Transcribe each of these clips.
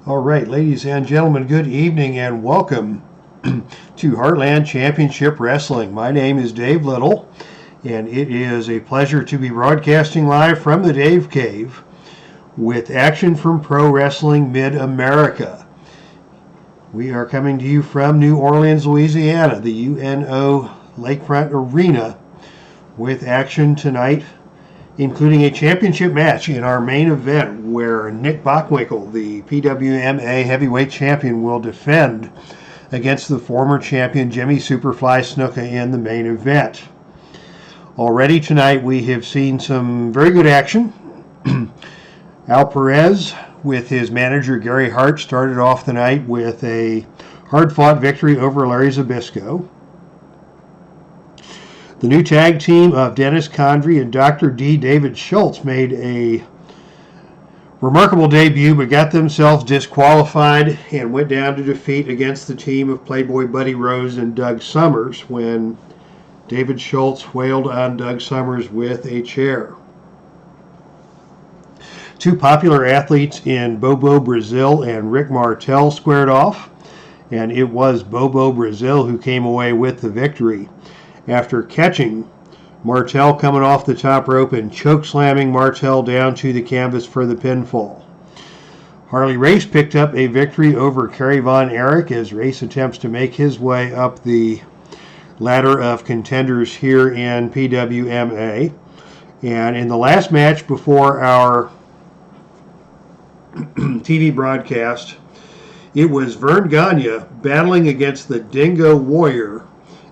All right, ladies and gentlemen, good evening and welcome to Heartland Championship Wrestling. My name is Dave Little, and it is a pleasure to be broadcasting live from the Dave Cave with action from Pro Wrestling Mid-America. We are coming to you from New Orleans, Louisiana, the UNO Lakefront Arena, with action tonight, including a championship match in our main event where Nick Bockwinkel, the PWMA heavyweight champion, will defend against the former champion Jimmy Superfly Snuka in the main event. Already tonight we have seen some very good action. Al Perez with his manager Gary Hart started off the night with a hard-fought victory over Larry Zbyszko. The new tag team of Dennis Condrey and Dr. D. David Schultz made a remarkable debut, but got themselves disqualified and went down to defeat against the team of Playboy Buddy Rose and Doug Summers when David Schultz wailed on Doug Summers with a chair. Two popular athletes in Bobo Brazil and Rick Martel squared off, and it was Bobo Brazil who came away with the victory after catching Martel coming off the top rope and choke slamming Martel down to the canvas for the pinfall. Harley Race picked up a victory over Kerry Von Erich as Race attempts to make his way up the ladder of contenders here in PWMA. And in the last match before our TV broadcast, it was Verne Gagne battling against the Dingo Warrior,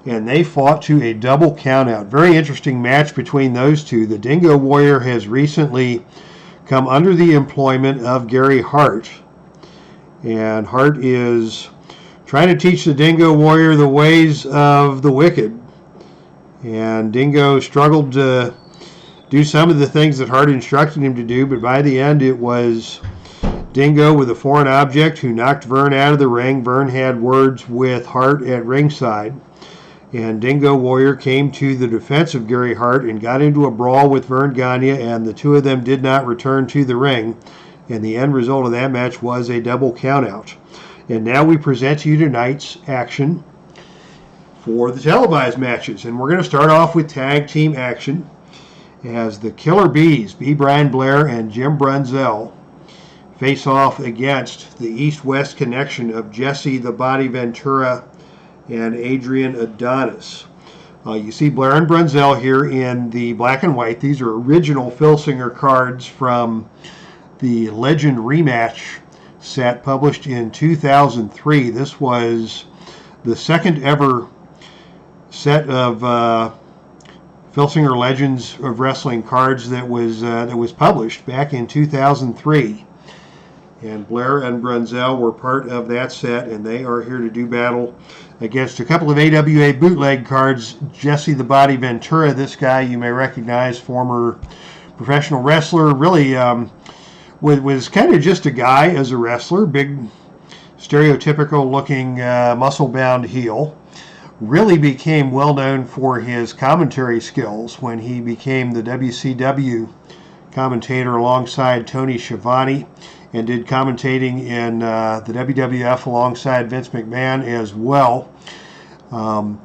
and they fought to a double countout. Very interesting match between those two. The Dingo Warrior has recently come under the employment of Gary Hart, and Hart is trying to teach the Dingo Warrior the ways of the wicked. And Dingo struggled to do some of the things that Hart instructed him to do, but by the end it was Dingo with a foreign object who knocked Verne out of the ring. Verne had words with Hart at ringside, and Dingo Warrior came to the defense of Gary Hart and got into a brawl with Verne Gagne, and the two of them did not return to the ring, and the end result of that match was a double countout. And now we present to you tonight's action for the televised matches, and we're going to start off with tag team action as the Killer Bees, B. Brian Blair and Jim Brunzell, face off against the East-West connection of Jesse the Body Ventura and ADRIAN ADONIS. You see Blair and Brunzell here in the black and white. These are original Filsinger cards from the Legend Rematch set published in 2003. This was the second ever set of Filsinger Legends of Wrestling cards that was published back in 2003. And Blair and Brunzell were part of that set, and they are here to do battle against a couple of AWA bootleg cards. Jesse the Body Ventura, this guy you may recognize, former professional wrestler, really was kind of just a guy as a wrestler, big stereotypical looking muscle-bound heel. Really became well known for his commentary skills when he became the WCW commentator alongside Tony Schiavone, and did commentating in the WWF alongside Vince McMahon as well. And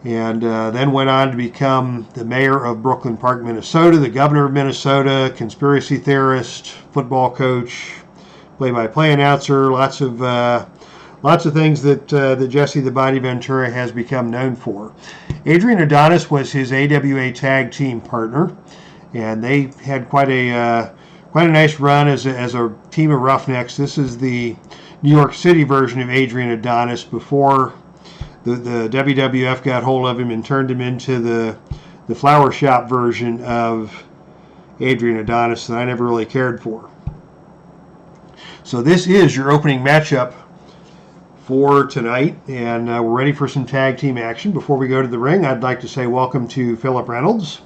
then went on to become the mayor of Brooklyn Park, Minnesota, the governor of Minnesota, conspiracy theorist, football coach, play-by-play announcer, lots of things that Jesse the Body Ventura has become known for. ADRIAN ADONIS was his AWA tag team partner, and they had quite a nice run as a team of Roughnecks. This is the New York City version of ADRIAN ADONIS before the WWF got hold of him and turned him into the flower shop version of ADRIAN ADONIS that I never really cared for. So this is your opening matchup for tonight, and we're ready for some tag team action. Before we go to the ring, I'd like to say welcome to Philip Reynolds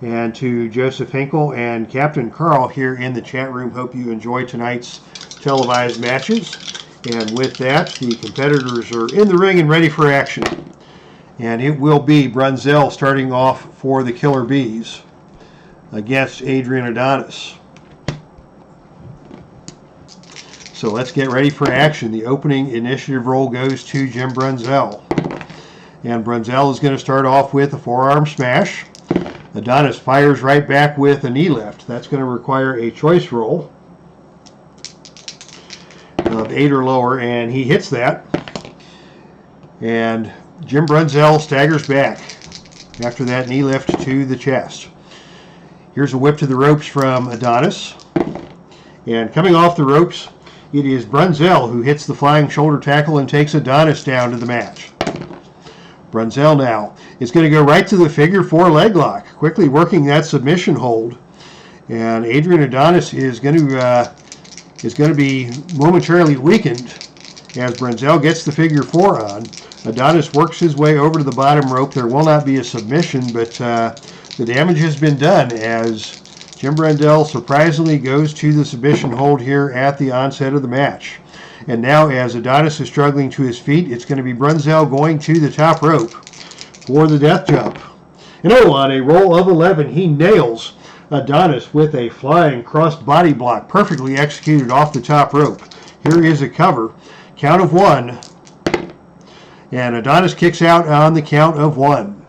and to Joseph Hinkle and Captain Carl here in the chat room. Hope you enjoy tonight's televised matches. And with that, the competitors are in the ring and ready for action. And it will be Brunzell starting off for the Killer Bees against ADRIAN ADONIS. So let's get ready for action. The opening initiative roll goes to Jim Brunzell. And Brunzell is going to start off with a forearm smash. Adonis fires right back with a knee lift. That's going to require a choice roll of 8 or lower, and he hits that. And Jim Brunzell staggers back after that knee lift to the chest. Here's a whip to the ropes from Adonis. And coming off the ropes, it is Brunzell who hits the flying shoulder tackle and takes Adonis down to the match. Brunzell now is going to go right to the figure 4 leg lock, quickly working that submission hold. And ADRIAN Adonis is going to be momentarily weakened as Brunzell gets the figure 4 on. Adonis works his way over to the bottom rope. There will not be a submission, but the damage has been done as Jim Brunzell surprisingly goes to the submission hold here at the onset of the match. And now as Adonis is struggling to his feet, it's going to be Brunzell going to the top rope for the death jump. And on a roll of 11, he nails Adonis with a flying crossed body block, perfectly executed off the top rope. Here is a cover. Count of 1. And Adonis kicks out on the count of 1.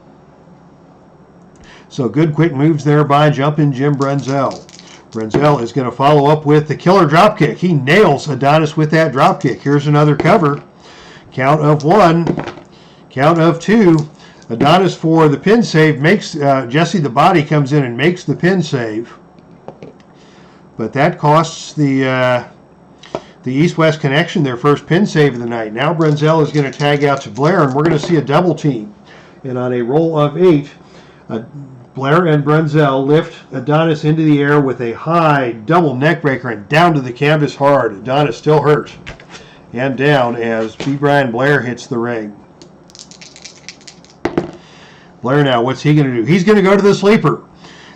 So good quick moves there by jumping Jim Brunzell. Brunzell is going to follow up with the killer dropkick. He nails Adonis with that dropkick. Here's another cover. Count of 1. Count of 2. Adonis for the pin save makes Jesse the Body comes in and makes the pin save. But that costs the East-West Connection their first pin save of the night. Now Brunzell is going to tag out to Blair, and we're going to see a double team. And on a roll of 8, Blair and Brunzell lift Adonis into the air with a high double neck breaker and down to the canvas hard. Adonis still hurt. And down as B. Brian Blair hits the ring. Blair now, what's he going to do? He's going to go to the sleeper.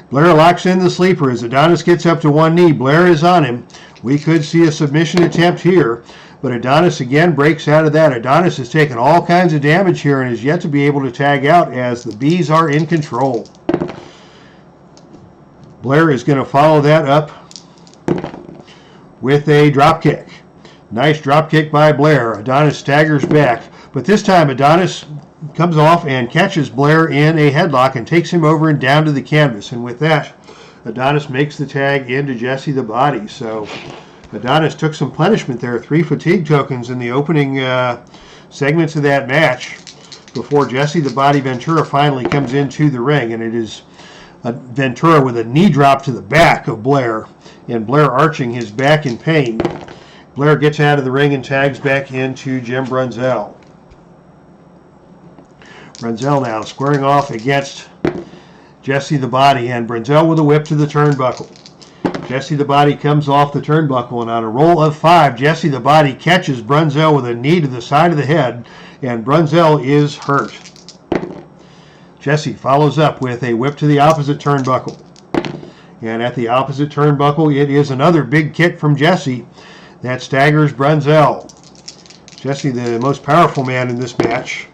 Blair locks in the sleeper as Adonis gets up to one knee. Blair is on him. We could see a submission attempt here, but Adonis again breaks out of that. Adonis has taken all kinds of damage here and is yet to be able to tag out as the Bees are in control. Blair is going to follow that up with a drop kick. Nice drop kick by Blair. Adonis staggers back, but this time Adonis comes off and catches Blair in a headlock and takes him over and down to the canvas. And with that, Adonis makes the tag into Jesse the Body. So Adonis took some punishment there. 3 fatigue tokens in the opening segments of that match before Jesse the Body Ventura finally comes into the ring. And it is Ventura with a knee drop to the back of Blair, and Blair arching his back in pain. Blair gets out of the ring and tags back into Jim Brunzell. Brunzell now squaring off against Jesse the Body, and Brunzell with a whip to the turnbuckle. Jesse the Body comes off the turnbuckle, and on a roll of 5, Jesse the Body catches Brunzell with a knee to the side of the head, and Brunzell is hurt. Jesse follows up with a whip to the opposite turnbuckle. And at the opposite turnbuckle, it is another big kick from Jesse that staggers Brunzell. Jesse, the most powerful man in this match,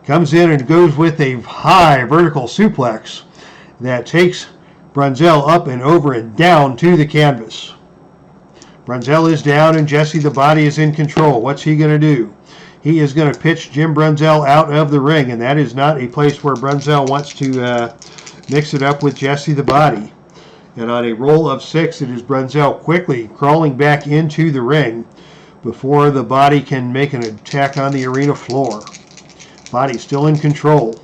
comes in and goes with a high vertical suplex that takes Brunzell up and over and down to the canvas. Brunzell is down and Jesse the Body is in control. What's he going to do? He is going to pitch Jim Brunzell out of the ring, and that is not a place where Brunzell wants to mix it up with Jesse the Body. And on a roll of 6, it is Brunzell quickly crawling back into the ring before the Body can make an attack on the arena floor. Body still in control.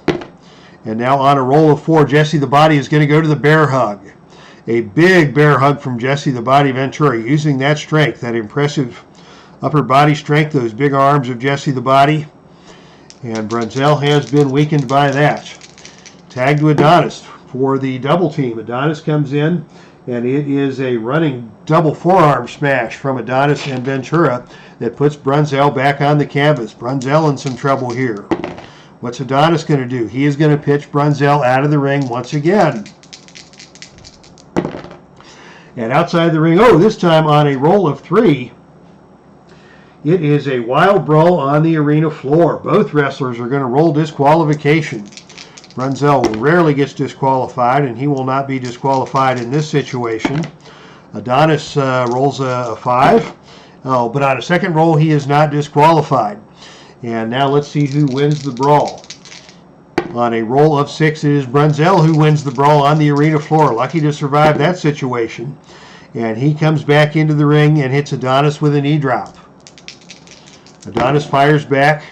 And now on a roll of 4, Jesse the Body is going to go to the bear hug. A big bear hug from Jesse the Body Ventura, using that strength, that impressive upper body strength, those big arms of Jesse the Body. And Brunzell has been weakened by that. Tag to Adonis for the double team. Adonis comes in, and it is a running double forearm smash from Adonis and Ventura that puts Brunzell back on the canvas. Brunzell in some trouble here. What's Adonis going to do? He is going to pitch Brunzell out of the ring once again. And outside the ring, this time on a roll of 3, it is a wild brawl on the arena floor. Both wrestlers are going to roll disqualification. Brunzell rarely gets disqualified, and he will not be disqualified in this situation. Adonis rolls a 5. Oh, but on a second roll, he is not disqualified. And now let's see who wins the brawl. On a roll of 6, it is Brunzell who wins the brawl on the arena floor. Lucky to survive that situation. And he comes back into the ring and hits Adonis with a knee drop. Adonis fires back,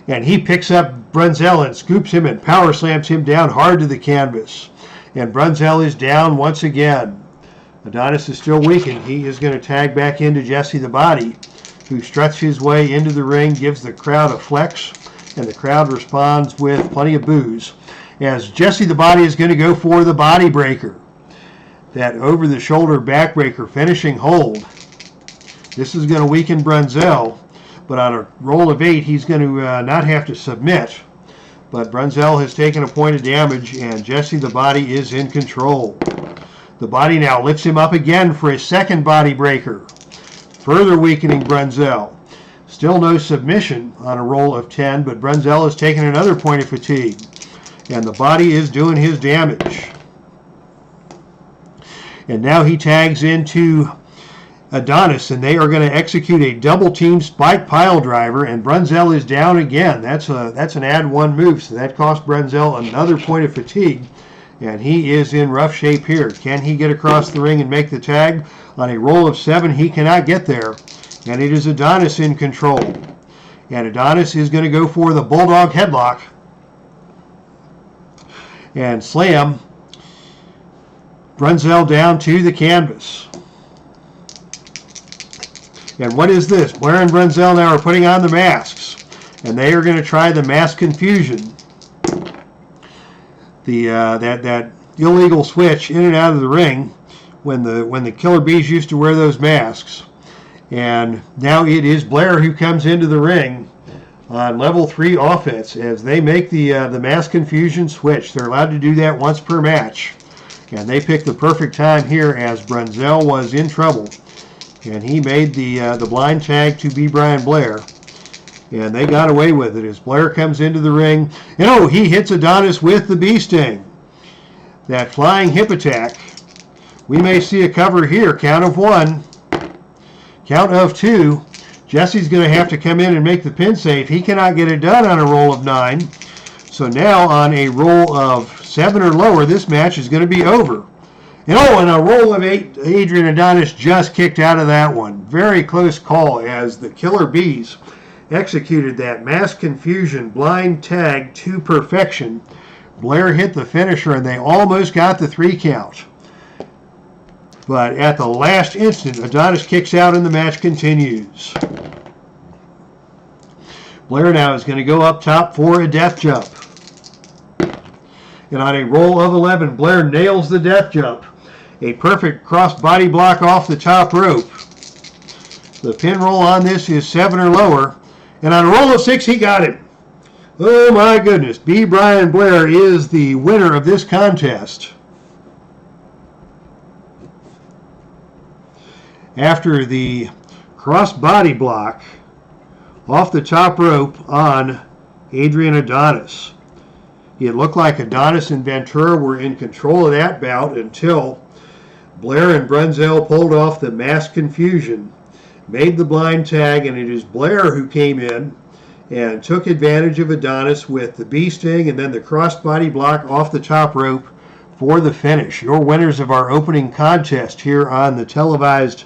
and he picks up Brunzell and scoops him and power slams him down hard to the canvas. And Brunzell is down once again. Adonis is still weakened. He is going to tag back into Jesse the Body, who struts his way into the ring, gives the crowd a flex, and the crowd responds with plenty of boos, as Jesse the Body is going to go for the body breaker. That over-the-shoulder backbreaker finishing hold. This is going to weaken Brunzell, but on a roll of 8, he's going to not have to submit. But Brunzell has taken a point of damage, and Jesse the Body is in control. The Body now lifts him up again for a second body breaker, further weakening Brunzell. Still no submission on a roll of 10, but Brunzell has taken another point of fatigue, and the Body is doing his damage. And now he tags into Adonis, and they are going to execute a double-team spike pile driver, and Brunzell is down again. That's an add 1 move, so that cost Brunzell another point of fatigue, and he is in rough shape here. Can he get across the ring and make the tag? On a roll of 7, he cannot get there, and it is Adonis in control. And Adonis is going to go for the Bulldog headlock and slam Brunzell down to the canvas. And what is this? Blair and Brunzell now are putting on the masks, and they are going to try the mask confusion. That illegal switch in and out of the ring when the Killer Bees used to wear those masks. And now it is Blair who comes into the ring on level 3 offense as they make the mask confusion switch. They're allowed to do that once per match. And they picked the perfect time here as Brunzell was in trouble. And he made the blind tag to B. Brian Blair. And they got away with it as Blair comes into the ring. And oh, he hits Adonis with the bee sting. That flying hip attack. We may see a cover here. Count of 1. Count of 2. Jesse's going to have to come in and make the pin save. He cannot get it done on a roll of 9. So now on a roll of 7 or lower, this match is going to be over. And oh, and a roll of 8, Adrian Adonis just kicked out of that one. Very close call as the Killer Bees executed that mass confusion blind tag to perfection. Blair hit the finisher and they almost got the 3 count. But at the last instant, Adonis kicks out and the match continues. Blair now is going to go up top for a death jump. And on a roll of 11, Blair nails the death jump. A perfect cross body block off the top rope. The pin roll on this is 7 or lower. And on a roll of 6, he got it. Oh my goodness. B. Brian Blair is the winner of this contest. After the cross body block off the top rope on Adrian Adonis. It looked like Adonis and Ventura were in control of that bout until Blair and Brunzell pulled off the mass confusion, made the blind tag, and it is Blair who came in and took advantage of Adonis with the bee sting and then the crossbody block off the top rope for the finish. Your winners of our opening contest here on the televised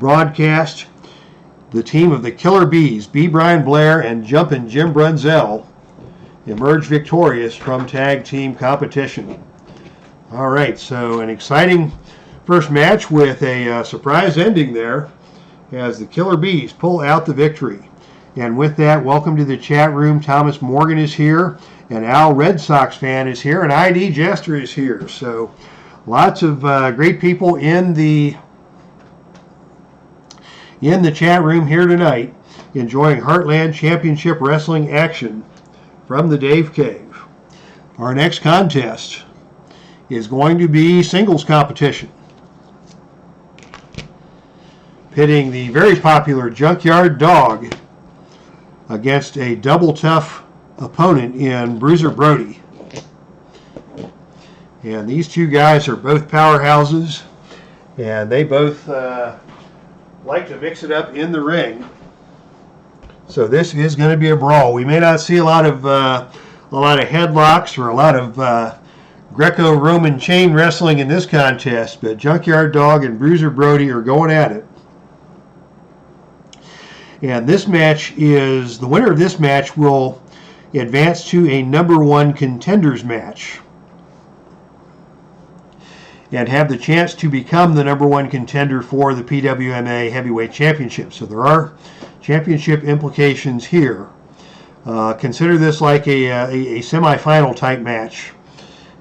broadcast, the team of the Killer Bees, B. Brian Blair and Jumpin' Jim Brunzell, emerged victorious from tag team competition. All right, so an exciting first match with a surprise ending there as the Killer Bees pull out the victory. And with that, welcome to the chat room. Thomas Morgan is here, and Al Red Sox fan is here, and ID Jester is here. So lots of great people in the chat room here tonight enjoying Heartland Championship Wrestling action from the Dave Cave. Our next contest is going to be singles competition, pitting the very popular Junkyard Dog against a double tough opponent in Bruiser Brody. And these two guys are both powerhouses, and they both like to mix it up in the ring. So this is going to be a brawl. We may not see a lot of headlocks or a lot of Greco-Roman chain wrestling in this contest, but Junkyard Dog and Bruiser Brody are going at it. And this match is, the winner of this match will advance to a #1 contenders match and have the chance to become the #1 contender for the PWMA Heavyweight Championship. So there are championship implications here. Consider this like a semifinal type match,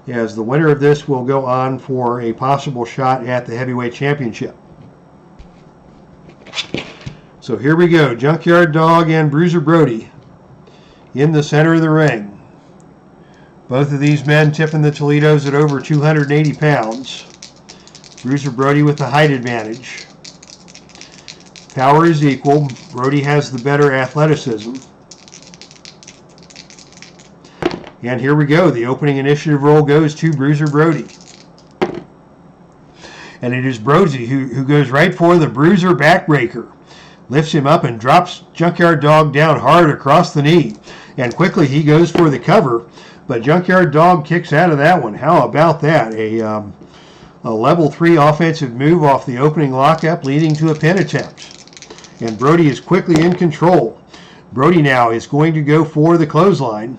as the winner of this will go on for a possible shot at the Heavyweight Championship. So here we go, Junkyard Dog and Bruiser Brody in the center of the ring. Both of these men tipping the Toledos at over 280 pounds. Bruiser Brody with the height advantage. Power is equal. Brody has the better athleticism. And here we go. The opening initiative roll goes to Bruiser Brody. And it is Brody who goes right for the Bruiser backbreaker. Lifts him up and drops Junkyard Dog down hard across the knee. And quickly he goes for the cover. But Junkyard Dog kicks out of that one. How about that? A level 3 offensive move off the opening lockup, leading to a pin attempt. And Brody is quickly in control. Brody now is going to go for the clothesline.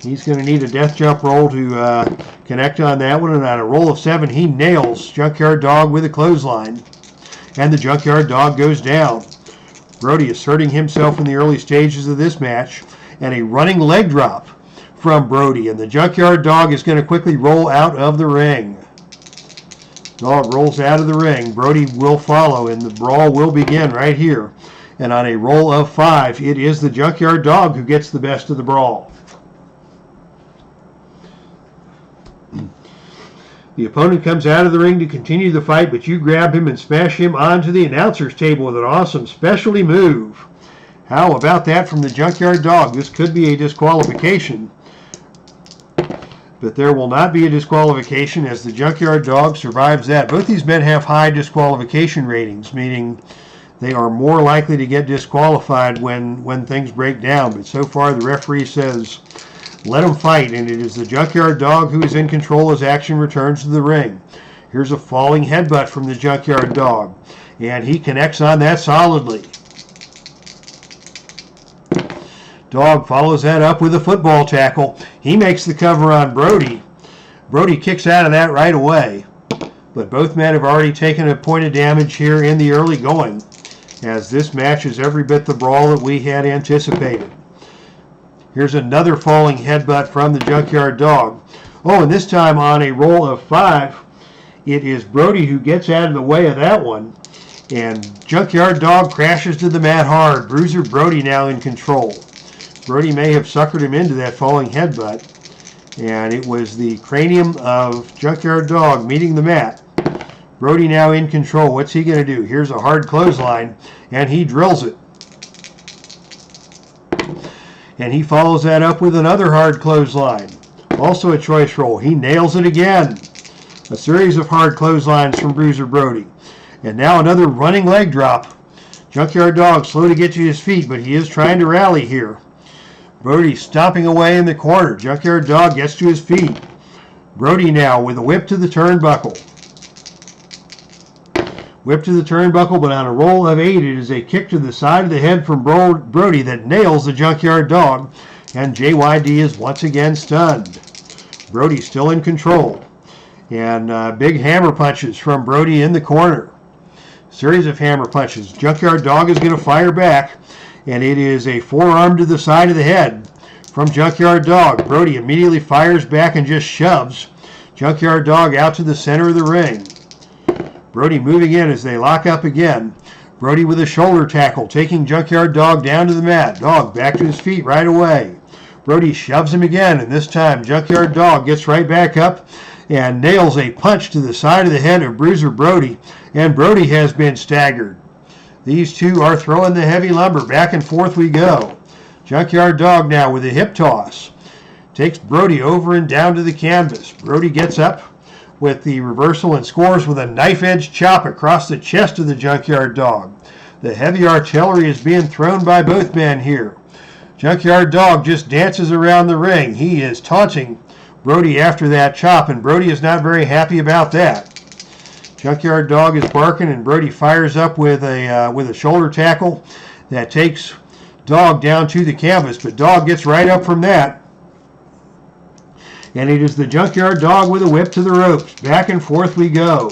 He's going to need a death jump roll to connect on that one. And on a roll of 7, he nails Junkyard Dog with a clothesline. And the Junkyard Dog goes down. Brody asserting himself in the early stages of this match. And a running leg drop from Brody. And the Junkyard Dog is going to quickly roll out of the ring. Dog rolls out of the ring. Brody will follow, and the brawl will begin right here. And on a roll of 5, it is the Junkyard Dog who gets the best of the brawl. The opponent comes out of the ring to continue the fight, but you grab him and smash him onto the announcer's table with an awesome specialty move. How about that from the Junkyard Dog? This could be a disqualification, but there will not be a disqualification as the Junkyard Dog survives that. Both these men have high disqualification ratings, meaning they are more likely to get disqualified when things break down. But so far the referee says, let them fight, and it is the Junkyard Dog who is in control as action returns to the ring. Here's a falling headbutt from the Junkyard Dog, and he connects on that solidly. Dog follows that up with a football tackle. He makes the cover on Brody. Brody kicks out of that right away. But both men have already taken a point of damage here in the early going, as this match is every bit the brawl that we had anticipated. Here's another falling headbutt from the Junkyard Dog. Oh, and this time on a roll of 5, it is Brody who gets out of the way of that one. And Junkyard Dog crashes to the mat hard. Bruiser Brody now in control. Brody may have suckered him into that falling headbutt, and it was the cranium of Junkyard Dog meeting the mat. Brody now in control. What's he going to do? Here's a hard clothesline, and he drills it. And he follows that up with another hard clothesline. Also a choice roll. He nails it again. A series of hard clotheslines from Bruiser Brody. And now another running leg drop. Junkyard Dog slow to get to his feet, but he is trying to rally here. Brody stomping away in the corner. Junkyard Dog gets to his feet. Brody now with a whip to the turnbuckle. Whip to the turnbuckle, but on a roll of 8, it is a kick to the side of the head from Brody that nails the Junkyard Dog, and JYD is once again stunned. Brody still in control, and big hammer punches from Brody in the corner. Series of hammer punches. Junkyard Dog is going to fire back, and it is a forearm to the side of the head from Junkyard Dog. Brody immediately fires back and just shoves Junkyard Dog out to the center of the ring. Brody moving in as they lock up again. Brody with a shoulder tackle, taking Junkyard Dog down to the mat. Dog back to his feet right away. Brody shoves him again, and this time Junkyard Dog gets right back up and nails a punch to the side of the head of Bruiser Brody, and Brody has been staggered. These two are throwing the heavy lumber. Back and forth we go. Junkyard Dog now with a hip toss. Takes Brody over and down to the canvas. Brody gets up with the reversal and scores with a knife-edge chop across the chest of the Junkyard Dog. The heavy artillery is being thrown by both men here. Junkyard Dog just dances around the ring. He is taunting Brody after that chop, and Brody is not very happy about that. Junkyard Dog is barking, and Brody fires up with a shoulder tackle that takes Dog down to the canvas, but Dog gets right up from that. And it is the Junkyard Dog with a whip to the ropes. Back and forth we go.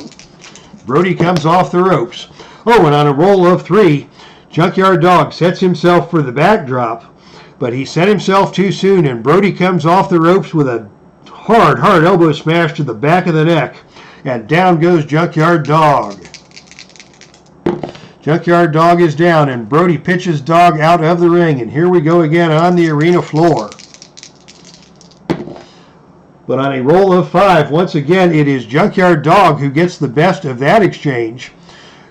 Brody comes off the ropes. Oh, and on a roll of 3, Junkyard Dog sets himself for the backdrop, but he set himself too soon, and Brody comes off the ropes with a hard elbow smash to the back of the neck, and down goes Junkyard Dog. Junkyard Dog is down, and Brody pitches Dog out of the ring, and here we go again on the arena floor. But on a roll of 5, once again, it is Junkyard Dog who gets the best of that exchange,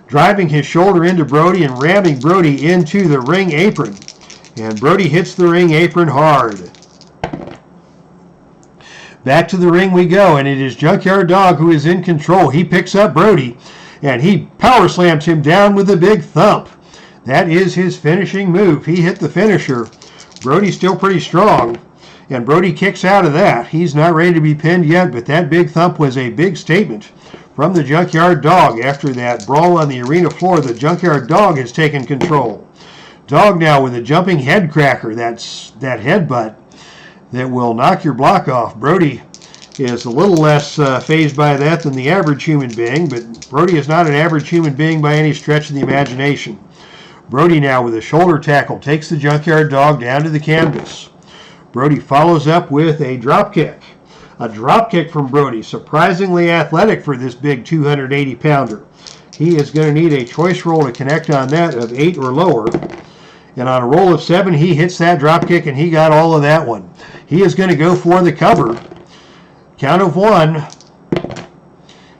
driving his shoulder into Brody and ramming Brody into the ring apron. And Brody hits the ring apron hard. Back to the ring we go, and it is Junkyard Dog who is in control. He picks up Brody, and he power slams him down with a big thump. That is his finishing move. He hit the finisher. Brody's still pretty strong, and Brody kicks out of that. He's not ready to be pinned yet, but that big thump was a big statement from the Junkyard Dog. After that brawl on the arena floor, the Junkyard Dog has taken control. Dog now with a jumping head cracker, that's that headbutt that will knock your block off. Brody is a little less fazed by that than the average human being, but Brody is not an average human being by any stretch of the imagination. Brody now with a shoulder tackle takes the Junkyard Dog down to the canvas. Brody follows up with a drop kick. A drop kick from Brody, surprisingly athletic for this big 280-pounder. He is going to need a choice roll to connect on that of 8 or lower. And on a roll of 7, he hits that drop kick, and he got all of that one. He is going to go for the cover. Count of 1.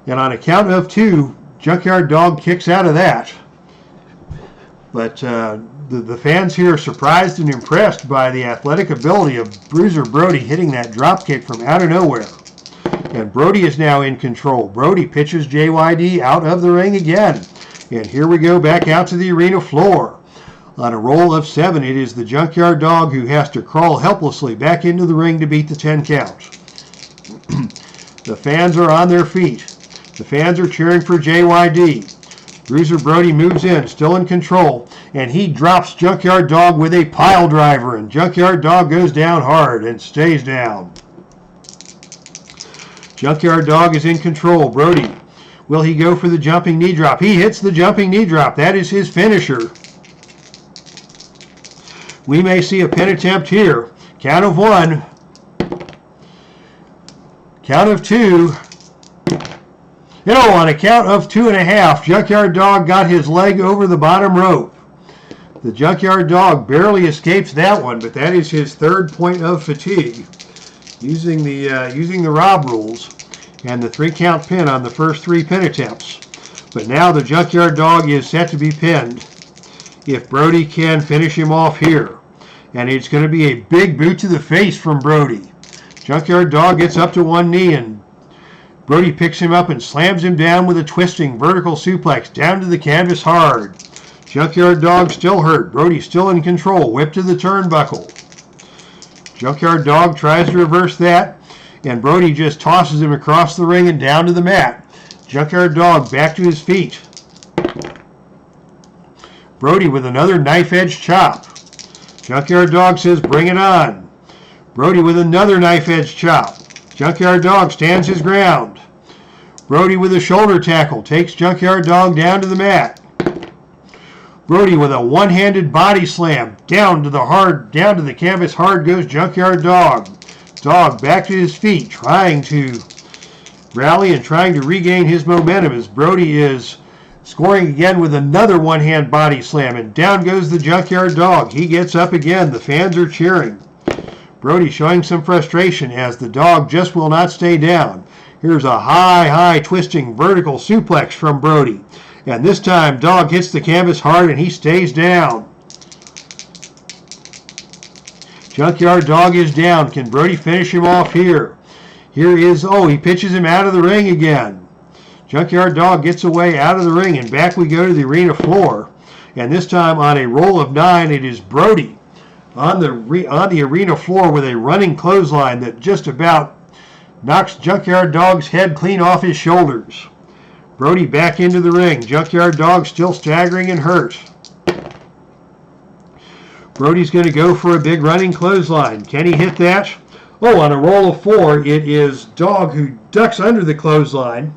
And on a count of 2, Junkyard Dog kicks out of that. But the fans here are surprised and impressed by the athletic ability of Bruiser Brody hitting that drop kick from out of nowhere. And Brody is now in control. Brody pitches JYD out of the ring again. And here we go back out to the arena floor. On a roll of 7, it is the Junkyard Dog who has to crawl helplessly back into the ring to beat the 10 count. The fans are on their feet. The fans are cheering for JYD. Bruiser Brody moves in, still in control, and he drops Junkyard Dog with a pile driver, and Junkyard Dog goes down hard and stays down. Junkyard Dog is in control. Brody, will he go for the jumping knee drop? He hits the jumping knee drop. That is his finisher. We may see a pin attempt here. Count of 1. Count of 2. On a count of 2.5, Junkyard Dog got his leg over the bottom rope. The Junkyard Dog barely escapes that one, but that is his 3rd point of fatigue. Using the Rob rules and the 3-count pin on the first 3 pin attempts. But now the Junkyard Dog is set to be pinned if Brody can finish him off here. And it's going to be a big boot to the face from Brody. Junkyard Dog gets up to one knee, and Brody picks him up and slams him down with a twisting vertical suplex down to the canvas hard. Junkyard Dog still hurt. Brody still in control. Whip to the turnbuckle. Junkyard Dog tries to reverse that, and Brody just tosses him across the ring and down to the mat. Junkyard Dog back to his feet. Brody with another knife-edge chop. Junkyard Dog says, bring it on. Brody with another knife-edge chop. Junkyard Dog stands his ground. Brody with a shoulder tackle takes Junkyard Dog down to the mat. Brody with a one-handed body slam down to the canvas hard goes Junkyard Dog. Dog back to his feet, trying to rally and trying to regain his momentum as Brody is scoring again with another one-hand body slam, and down goes the Junkyard Dog. He gets up again. The fans are cheering. Brody showing some frustration as the Dog just will not stay down. Here's a high twisting vertical suplex from Brody. And this time, Dog hits the canvas hard and he stays down. Junkyard Dog is down. Can Brody finish him off here? Here is, oh, he pitches him out of the ring again. Junkyard Dog gets away out of the ring, and back we go to the arena floor. And this time on a roll of 9, it is Brody on the arena floor with a running clothesline that just about knocks Junkyard Dog's head clean off his shoulders. Brody back into the ring. Junkyard Dog still staggering and hurt. Brody's going to go for a big running clothesline. Can he hit that? Oh, on a roll of 4, it is Dog who ducks under the clothesline.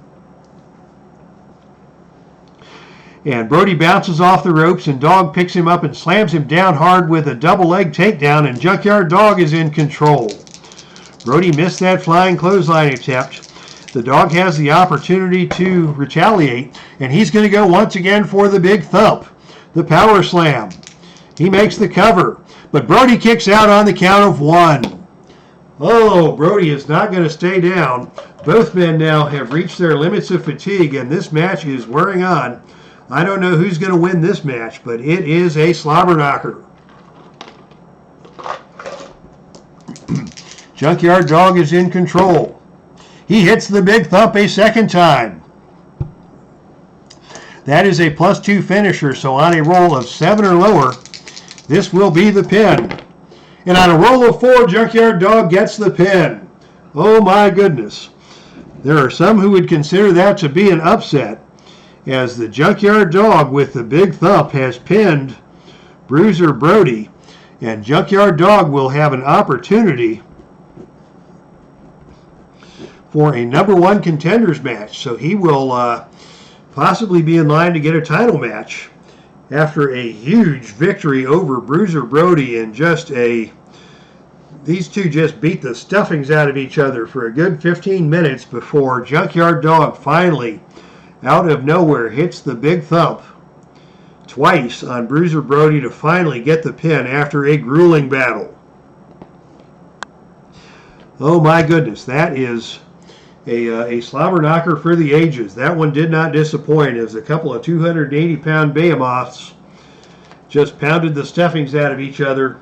And Brody bounces off the ropes, and Dog picks him up and slams him down hard with a double leg takedown, and Junkyard Dog is in control. Brody missed that flying clothesline attempt. The Dog has the opportunity to retaliate, and he's going to go once again for the big thump, the power slam. He makes the cover, but Brody kicks out on the count of 1. Oh, Brody is not going to stay down. Both men now have reached their limits of fatigue, and this match is wearing on. I don't know who's going to win this match, but it is a slobber knocker. Junkyard Dog is in control. He hits the big thump a second time. That is a +2 finisher, so on a roll of 7 or lower, this will be the pin. And on a roll of 4, Junkyard Dog gets the pin. Oh my goodness. There are some who would consider that to be an upset, as the Junkyard Dog with the big thump has pinned Bruiser Brody, and Junkyard Dog will have an opportunity for a #1 contenders match. So he will possibly be in line to get a title match after a huge victory over Bruiser Brody, and these two just beat the stuffings out of each other for a good 15 minutes before Junkyard Dog finally, out of nowhere, hits the big thump twice on Bruiser Brody to finally get the pin after a grueling battle. Oh my goodness, that is a slobber knocker for the ages. That one did not disappoint, as a couple of 280-pound behemoths just pounded the stuffings out of each other.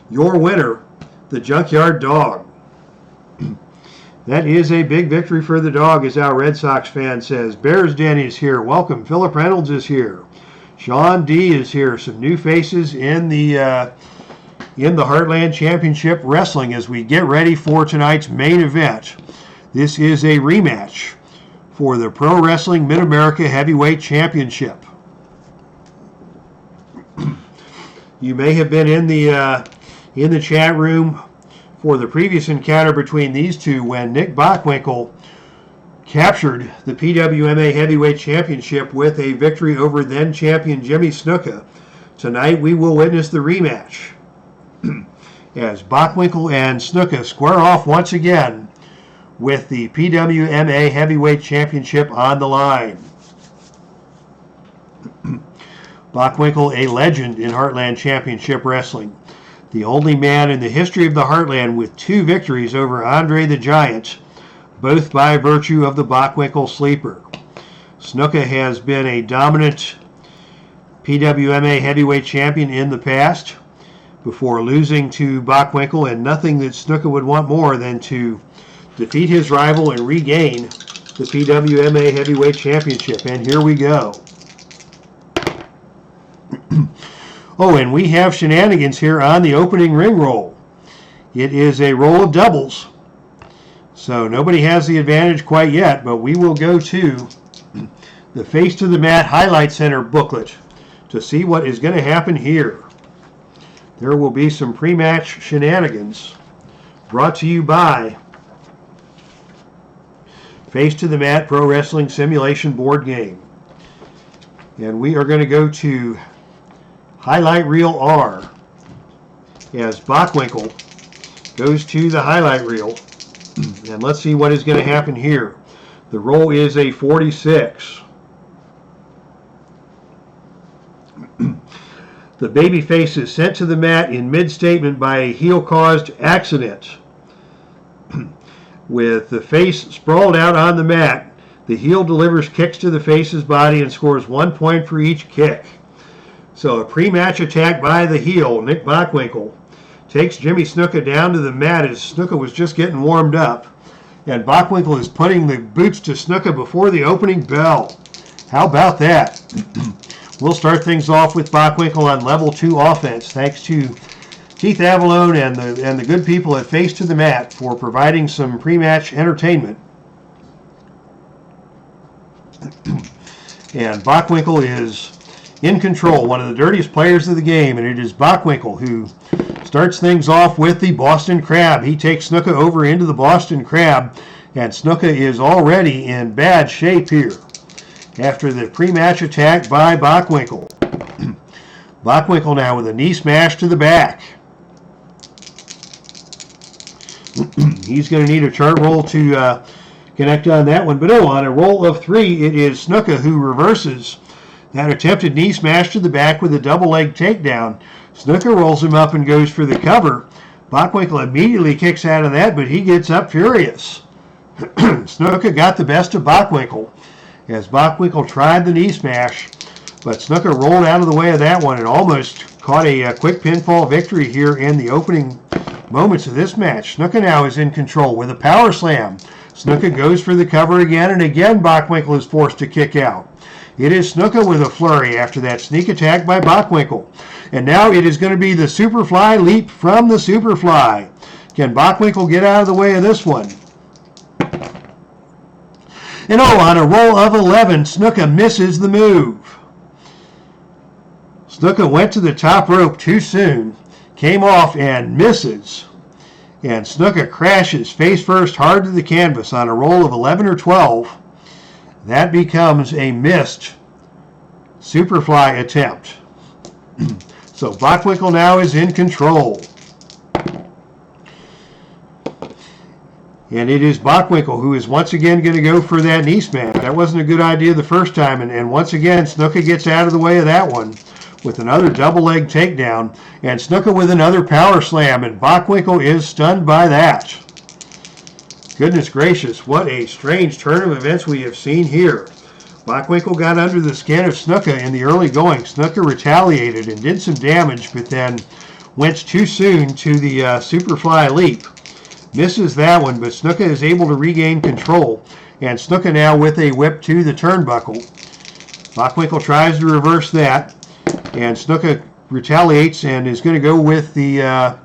Your winner, the Junkyard Dog. That is a big victory for the Dog, as our Red Sox fan says. Bears Den is here. Welcome. Philip Reynolds is here. Sean D is here. Some new faces in the Heartland Championship Wrestling as we get ready for tonight's main event. This is a rematch for the Pro Wrestling Mid-America Heavyweight Championship. You may have been in the chat room for the previous encounter between these two when Nick Bockwinkel captured the PWMA Heavyweight Championship with a victory over then-champion Jimmy Snuka. Tonight we will witness the rematch as Bockwinkel and Snuka square off once again with the PWMA Heavyweight Championship on the line. Bockwinkel, a legend in Heartland Championship Wrestling. The only man in the history of the Heartland with 2 victories over Andre the Giant, both by virtue of the Bockwinkel sleeper. Snuka has been a dominant PWMA Heavyweight Champion in the past before losing to Bockwinkel, and nothing that Snuka would want more than to defeat his rival and regain the PWMA Heavyweight Championship. And here we go. Oh, and we have shenanigans here on the opening ring roll. It is a roll of doubles, so nobody has the advantage quite yet, but we will go to the Face to the Mat Highlight Center booklet to see what is going to happen here. There will be some pre-match shenanigans brought to you by Face to the Mat Pro Wrestling Simulation Board Game. And we are going to go to Highlight Reel R as Bockwinkel goes to the highlight reel. And let's see what is going to happen here. The roll is a 46. The babyface is sent to the mat in mid-statement by a heel-caused accident. With the face sprawled out on the mat, the heel delivers kicks to the face's body and scores 1 point for each kick. So a pre-match attack by the heel, Nick Bockwinkel, takes Jimmy Snuka down to the mat as Snuka was just getting warmed up. And Bockwinkel is putting the boots to Snuka before the opening bell. How about that? We'll start things off with Bockwinkel on level 2 offense, thanks to Keith Avalone and the good people at Face to the Mat for providing some pre-match entertainment. And Bockwinkel is in control, one of the dirtiest players of the game, and it is Bockwinkel who starts things off with the Boston Crab. He takes Snuka over into the Boston Crab, and Snuka is already in bad shape here after the pre-match attack by Bockwinkel. Bockwinkel now with a knee smash to the back. He's going to need a chart roll to connect on that one. But on a roll of 3, it is Snuka who reverses that attempted knee smash to the back with a double leg takedown. Snuka rolls him up and goes for the cover. Bockwinkel immediately kicks out of that, but he gets up furious. Snuka got the best of Bockwinkel as Bockwinkel tried the knee smash, but Snuka rolled out of the way of that one and almost caught a quick pinfall victory here in the opening moments of this match. Snuka now is in control with a power slam. Snuka goes for the cover again, and again Bockwinkel is forced to kick out. It is Snuka with a flurry after that sneak attack by Bockwinkel. And now it is going to be the Superfly leap from the Superfly. Can Bockwinkel get out of the way of this one? And on a roll of 11, Snuka misses the move. Snuka went to the top rope too soon, came off and misses. And Snuka crashes face first hard to the canvas on a roll of 11 or 12. That becomes a missed Superfly attempt. So Bockwinkel now is in control. And it is Bockwinkel who is once again going to go for that knee smash. That wasn't a good idea the first time. And once again, Snuka gets out of the way of that one with another double leg takedown. And Snuka with another power slam. And Bockwinkel is stunned by that. Goodness gracious, what a strange turn of events we have seen here. Bockwinkel got under the skin of Snuka in the early going. Snuka retaliated and did some damage, but then went too soon to the Superfly leap. Misses that one, but Snuka is able to regain control. And Snuka now with a whip to the turnbuckle. Bockwinkel tries to reverse that. And Snuka retaliates and is going to go with the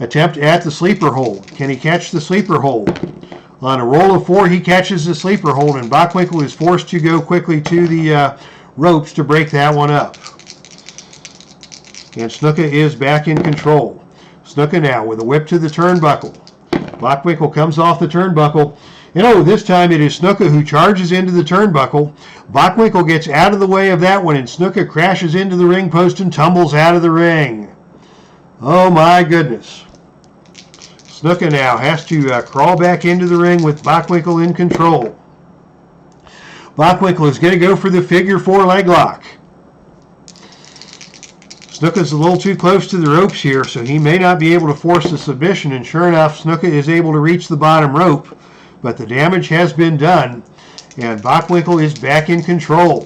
attempt at the sleeper hold. Can he catch the sleeper hold? On a roll of 4, he catches the sleeper hold, and Bockwinkel is forced to go quickly to the ropes to break that one up. And Snuka is back in control. Snuka now with a whip to the turnbuckle. Bockwinkel comes off the turnbuckle. And this time it is Snuka who charges into the turnbuckle. Bockwinkel gets out of the way of that one, and Snuka crashes into the ring post and tumbles out of the ring. Oh my goodness. Snuka now has to crawl back into the ring with Bockwinkel in control. Bockwinkel is going to go for the figure 4 leg lock. Snuka's a little too close to the ropes here, so he may not be able to force the submission, and sure enough, Snuka is able to reach the bottom rope, but the damage has been done, and Bockwinkel is back in control.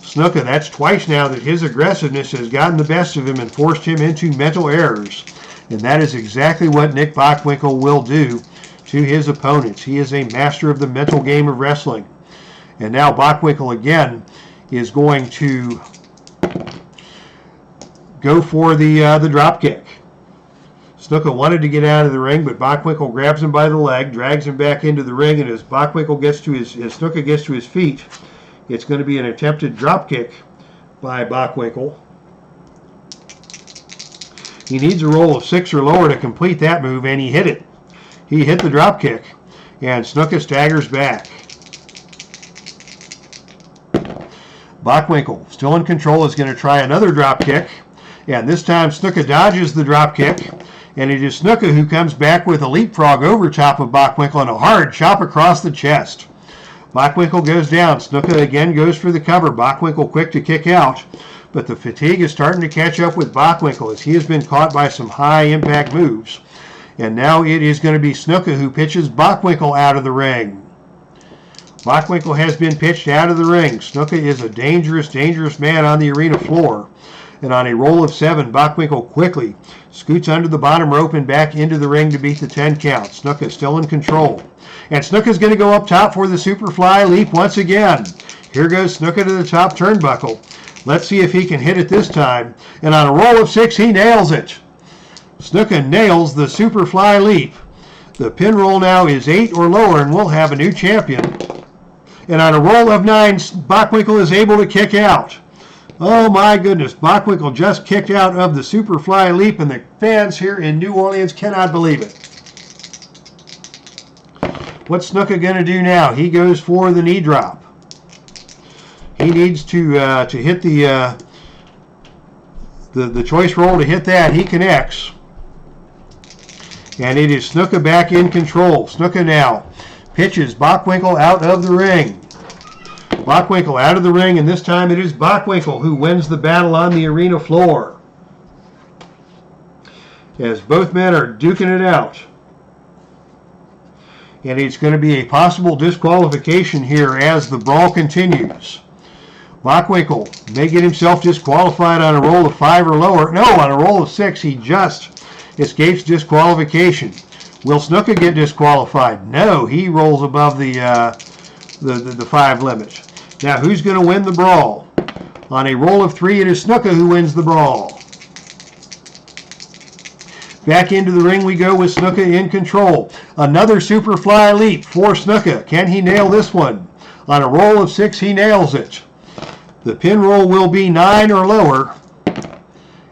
Snuka, that's twice now that his aggressiveness has gotten the best of him and forced him into mental errors. And that is exactly what Nick Bockwinkel will do to his opponents. He is a master of the mental game of wrestling. And now Bockwinkel again is going to go for the drop kick. Snuka wanted to get out of the ring, but Bockwinkel grabs him by the leg, drags him back into the ring, and as Snuka gets to his feet, it's going to be an attempted drop kick by Bockwinkel. He needs a roll of 6 or lower to complete that move, and he hit it. He hit the drop kick, and Snuka staggers back. Bockwinkel, still in control, is going to try another drop kick, and this time Snuka dodges the drop kick, and it is Snuka who comes back with a leapfrog over top of Bockwinkel and a hard chop across the chest. Bockwinkel goes down. Snuka again goes for the cover. Bockwinkel quick to kick out. But the fatigue is starting to catch up with Bockwinkel as he has been caught by some high-impact moves. And now it is going to be Snuka who pitches Bockwinkel out of the ring. Bockwinkel has been pitched out of the ring. Snuka is a dangerous, dangerous man on the arena floor. And on a roll of 7, Bockwinkel quickly scoots under the bottom rope and back into the ring to beat the 10 count. Snuka still in control. And Snuka's going to go up top for the Superfly leap once again. Here goes Snuka to the top turnbuckle. Let's see if he can hit it this time. And on a roll of 6, he nails it. Snuka nails the Superfly leap. The pin roll now is 8 or lower, and we'll have a new champion. And on a roll of 9, Bockwinkel is able to kick out. Oh my goodness, Bockwinkel just kicked out of the Superfly leap, and the fans here in New Orleans cannot believe it. What's Snuka going to do now? He goes for the knee drop. He needs to hit the choice roll to hit that. He connects. And it is Snuka back in control. Snuka now pitches Bockwinkel out of the ring. Bockwinkel out of the ring, and this time it is Bockwinkel who wins the battle on the arena floor. As both men are duking it out. And it's going to be a possible disqualification here as the brawl continues. Bockwinkel may get himself disqualified on a roll of 5 or lower. No, on a roll of 6, he just escapes disqualification. Will Snuka get disqualified? No, he rolls above the 5 limit. Now, who's going to win the brawl? On a roll of 3, it is Snuka who wins the brawl. Back into the ring we go with Snuka in control. Another Superfly leap for Snuka. Can he nail this one? On a roll of 6, he nails it. The pin roll will be 9 or lower.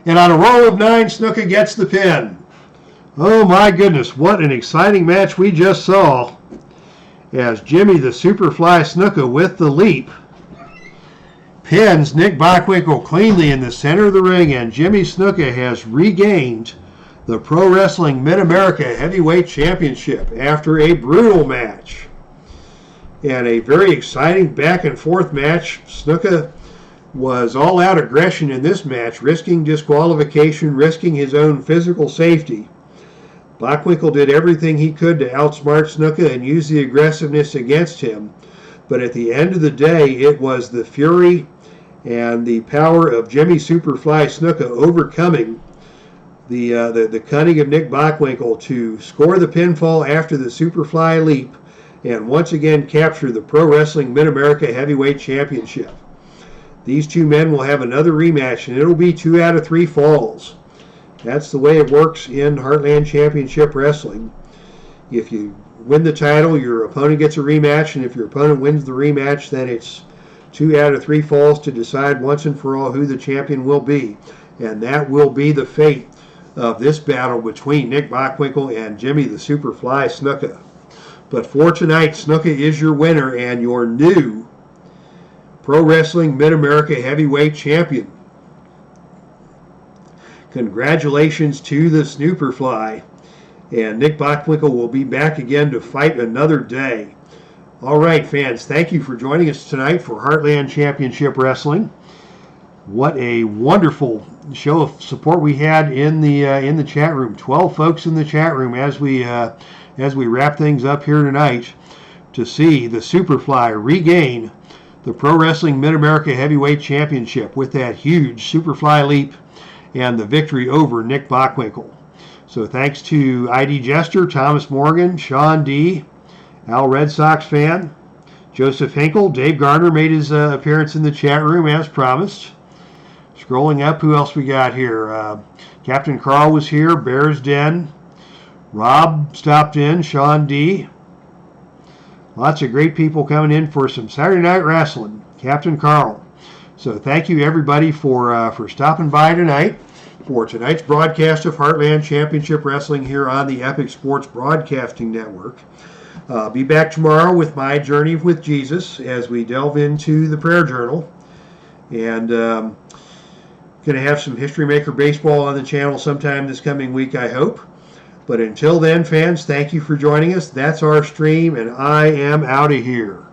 And on a roll of 9, Snuka gets the pin. Oh my goodness, what an exciting match we just saw. As Jimmy the Superfly Snuka with the leap pins Nick Bockwinkel cleanly in the center of the ring, and Jimmy Snuka has regained the Pro Wrestling Mid-America Heavyweight Championship after a brutal match. And a very exciting back and forth match. Snuka was all out aggression in this match, risking disqualification, risking his own physical safety. Bockwinkel did everything he could to outsmart Snuka and use the aggressiveness against him. But at the end of the day, it was the fury and the power of Jimmy Superfly Snuka overcoming the cunning of Nick Bockwinkel to score the pinfall after the Superfly leap and once again capture the Pro Wrestling Mid-America Heavyweight Championship. These two men will have another rematch, and it'll be 2 out of 3 falls. That's the way it works in Heartland Championship Wrestling. If you win the title, your opponent gets a rematch, and if your opponent wins the rematch, then it's 2 out of 3 falls to decide once and for all who the champion will be. And that will be the fate of this battle between Nick Bockwinkel and Jimmy the Superfly Snuka. But for tonight, Snuka is your winner and your new Pro Wrestling Mid-America Heavyweight Champion. Congratulations to the Superfly. And Nick Bockwinkel will be back again to fight another day. All right, fans, thank you for joining us tonight for Heartland Championship Wrestling. What a wonderful show of support we had in the chat room. 12 folks in the chat room as we wrap things up here tonight to see the Superfly regain the Pro Wrestling Mid-America Heavyweight Championship with that huge Superfly leap and the victory over Nick Bockwinkel. So thanks to ID Jester, Thomas Morgan, Sean D., Al Red Sox fan, Joseph Hinkle, Dave Garner made his appearance in the chat room as promised. Scrolling up, who else we got here? Captain Carl was here, Bears Den, Rob stopped in, Sean D. Lots of great people coming in for some Saturday Night Wrestling. Captain Carl. So thank you everybody for stopping by tonight for tonight's broadcast of Heartland Championship Wrestling here on the Epic Sports Broadcasting Network. Be back tomorrow with my journey with Jesus as we delve into the prayer journal. And going to have some History Maker baseball on the channel sometime this coming week, I hope. But until then, fans, thank you for joining us. That's our stream, and I am out of here.